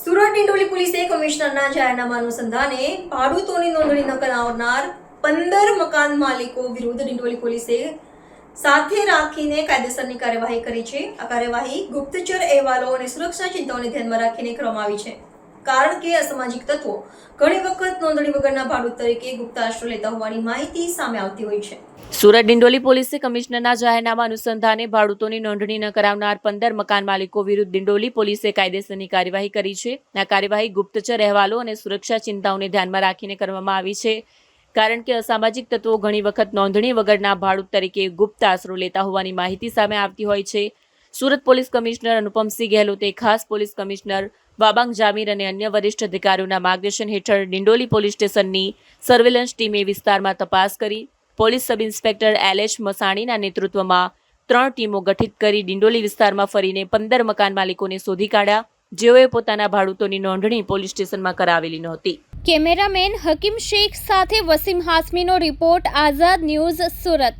સુરત ડિંડોલી પોલીસે કમિશનરના જાહેરનામા અનુસંધાને ભાડૂતોની નોંધણી ન કરાવનાર 15 મકાન માલિકો વિરુદ્ધ ડિંડોલી પોલીસે સાથે રાખીને કાયદેસરની કાર્યવાહી કરી છે। આ કાર્યવાહી ગુપ્તચર અહેવાલો અને સુરક્ષા ચિંતાઓને ધ્યાનમાં રાખીને કરવામાં આવી છે, કારણ કે અસામાજિક તત્વો ઘણી વખત નોંધણી વગરના ભાડૂત તરીકે ગુપ્ત આશ્રય લેતા હોવાની માહિતી સામે આવતી હોય છે। સુરત ડિંડોલી પોલીસે કમિશનરના જાહેરનામા અનુસંધાને ભાડૂતોની નોંધણી ન કરાવનાર 15 મકાન માલિકો વિરુદ્ધ ડિંડોલી પોલીસે કાયદેસરની કાર્યવાહી કરી છે। આ કાર્યવાહી ગુપ્તચર અહેવાલો અને સુરક્ષા ચિંતાઓને ધ્યાનમાં રાખીને કરવામાં આવી છે, કારણ કે અસામાજિક તત્વો ઘણી વખત નોંધણી વગરના ભાડૂત તરીકે ગુપ્ત આશરો લેતા હોવાની માહિતી સામે આવતી હોય છે। સુરત પોલીસ કમિશનર અનુપમસિંહ ગહેલોતે ખાસ પોલીસ કમિશનર વાબાંગ જામીર અને અન્ય વરિષ્ઠ અધિકારીઓના માર્ગદર્શન હેઠળ ડિંડોલી પોલીસ સ્ટેશનની સર્વેલન્સ ટીમે વિસ્તારમાં તપાસ કરી પોલીસ સબ ઇન્સ્પેક્ટર એલએચ મસાણીના નેતૃત્વમાં 3 ટીમો ગઠિત કરી ડિંડોલી વિસ્તારમાં ફરીને 15 મકાન માલિકોને શોધી કાઢ્યા, જેઓએ પોતાના ભાડૂતોની નોંધણી પોલીસ સ્ટેશનમાં કરાવેલી નહોતી। કેમેરામેન હકીમ શેખ સાથે વસીમ હાસમીનો રિપોર્ટ, આઝાદ ન્યૂઝ, સુરત।